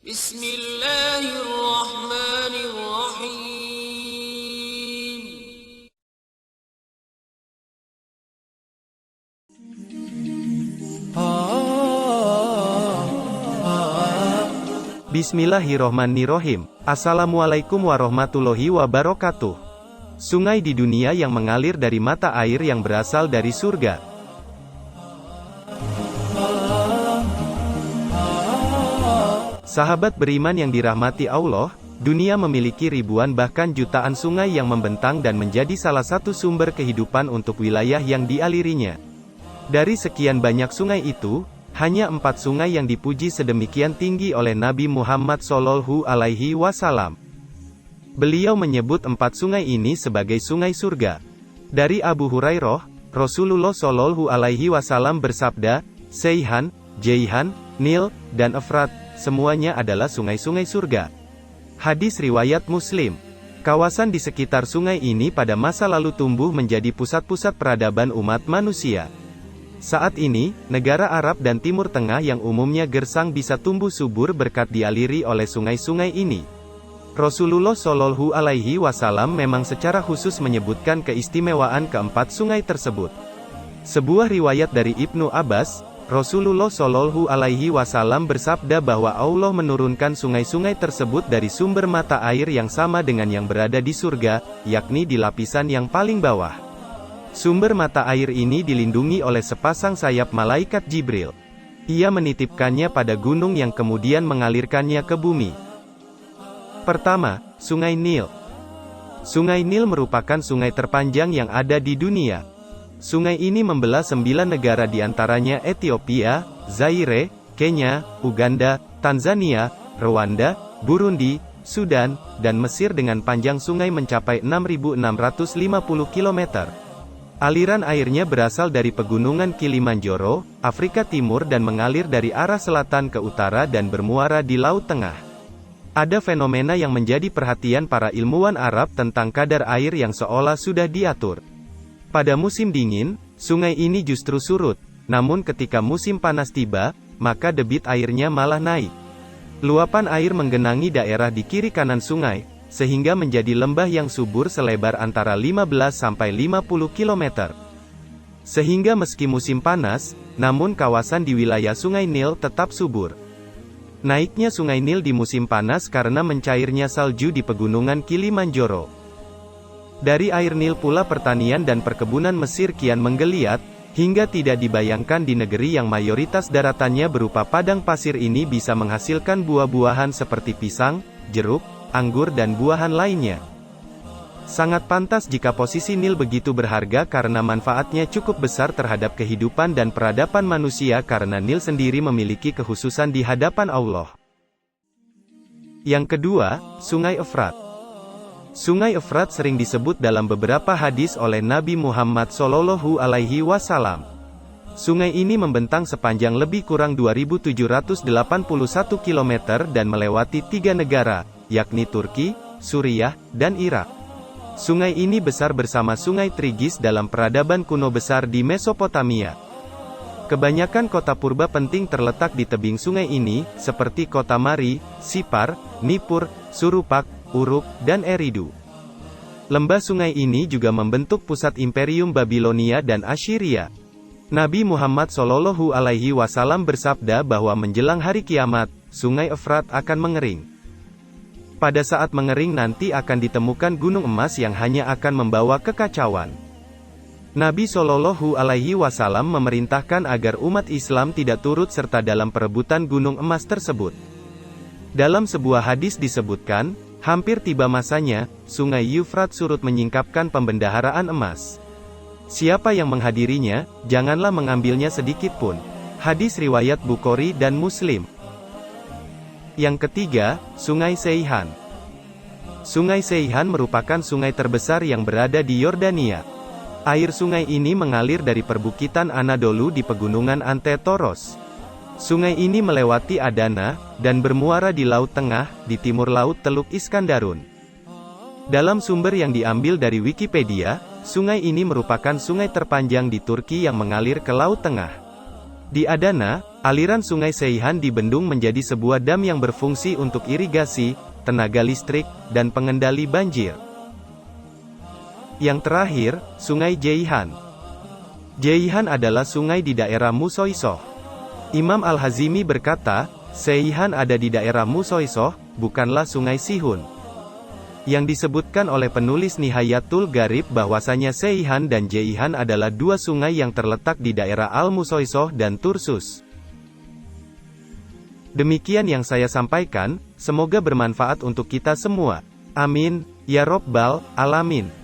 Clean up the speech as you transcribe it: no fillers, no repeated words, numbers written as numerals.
Bismillahirrahmanirrahim. Bismillahirrohmanirrohim. Assalamualaikum warahmatullahi wabarakatuh. Sungai di dunia yang mengalir dari mata air yang berasal dari surga. Sahabat beriman yang dirahmati Allah, dunia memiliki ribuan bahkan jutaan sungai yang membentang dan menjadi salah satu sumber kehidupan untuk wilayah yang dialirinya. Dari sekian banyak sungai itu, hanya 4 sungai yang dipuji sedemikian tinggi oleh Nabi Muhammad SAW. Beliau menyebut 4 sungai ini sebagai sungai surga. Dari Abu Hurairah, Rasulullah SAW bersabda, Seihan, Jaihan, Nil, dan Efrat, semuanya adalah sungai-sungai surga. Hadis riwayat Muslim. Kawasan di sekitar sungai ini pada masa lalu tumbuh menjadi pusat-pusat peradaban umat manusia. Saat ini, negara Arab dan Timur Tengah yang umumnya gersang bisa tumbuh subur berkat dialiri oleh sungai-sungai ini. Rasulullah SAW memang secara khusus menyebutkan keistimewaan keempat sungai tersebut. Sebuah riwayat dari Ibnu Abbas, Rasulullah SAW bersabda bahwa Allah menurunkan sungai-sungai tersebut dari sumber mata air yang sama dengan yang berada di surga, yakni di lapisan yang paling bawah. Sumber mata air ini dilindungi oleh sepasang sayap malaikat Jibril. Ia menitipkannya pada gunung yang kemudian mengalirkannya ke bumi. Pertama, Sungai Nil. Sungai Nil merupakan sungai terpanjang yang ada di dunia. Sungai ini membelah 9 negara diantaranya Ethiopia, Zaire, Kenya, Uganda, Tanzania, Rwanda, Burundi, Sudan, dan Mesir dengan panjang sungai mencapai 6.650 km. Aliran airnya berasal dari pegunungan Kilimanjaro, Afrika Timur dan mengalir dari arah selatan ke utara dan bermuara di Laut Tengah. Ada fenomena yang menjadi perhatian para ilmuwan Arab tentang kadar air yang seolah sudah diatur. Pada musim dingin, sungai ini justru surut, namun ketika musim panas tiba, maka debit airnya malah naik. Luapan air menggenangi daerah di kiri kanan sungai, sehingga menjadi lembah yang subur selebar antara 15-50 km. Sehingga meski musim panas, namun kawasan di wilayah Sungai Nil tetap subur. Naiknya Sungai Nil di musim panas karena mencairnya salju di pegunungan Kilimanjaro. Dari air Nil pula pertanian dan perkebunan Mesir kian menggeliat, hingga tidak dibayangkan di negeri yang mayoritas daratannya berupa padang pasir ini bisa menghasilkan buah-buahan seperti pisang, jeruk, anggur dan buahan lainnya. Sangat pantas jika posisi Nil begitu berharga karena manfaatnya cukup besar terhadap kehidupan dan peradaban manusia karena Nil sendiri memiliki kekhususan di hadapan Allah. Yang kedua, Sungai Efrat. Sungai Efrat sering disebut dalam beberapa hadis oleh Nabi Muhammad SAW. Sungai ini membentang sepanjang lebih kurang 2.781 km dan melewati 3 negara, yakni Turki, Suriah, dan Irak. Sungai ini besar bersama Sungai Tigris dalam peradaban kuno besar di Mesopotamia. Kebanyakan kota purba penting terletak di tebing sungai ini, seperti kota Mari, Sipar, Nippur, Surupak, Uruk, dan Eridu. Lembah sungai ini juga membentuk pusat Imperium Babilonia dan Assyria. Nabi Muhammad SAW bersabda bahwa menjelang hari kiamat, Sungai Efrat akan mengering. Pada saat mengering nanti akan ditemukan gunung emas yang hanya akan membawa kekacauan. Nabi SAW memerintahkan agar umat Islam tidak turut serta dalam perebutan gunung emas tersebut. Dalam sebuah hadis disebutkan, hampir tiba masanya, Sungai Yufrat surut menyingkapkan pembendaharaan emas. Siapa yang menghadirinya, janganlah mengambilnya sedikit pun. Hadis riwayat Bukhari dan Muslim. Yang ketiga, Sungai Seihan. Sungai Seihan merupakan sungai terbesar yang berada di Yordania. Air sungai ini mengalir dari perbukitan Anadolu di pegunungan Ante Toros. Sungai ini melewati Adana, dan bermuara di Laut Tengah, di timur laut Teluk Iskandarun. Dalam sumber yang diambil dari Wikipedia, sungai ini merupakan sungai terpanjang di Turki yang mengalir ke Laut Tengah. Di Adana, Aliran Sungai Seihan dibendung menjadi sebuah dam yang berfungsi untuk irigasi, tenaga listrik, dan pengendali banjir. Yang terakhir, Sungai Jeihan. Jeihan adalah sungai di daerah Musoisoh. Imam Al-Hazimi berkata, Seihan ada di daerah Musoisoh, bukanlah Sungai Sihun. Yang disebutkan oleh penulis Nihayatul Gharib bahwasanya Seihan dan Jeihan adalah dua sungai yang terletak di daerah Al-Musoisoh dan Tursus. Demikian yang saya sampaikan, semoga bermanfaat untuk kita semua. Amin, ya Robbal Alamin.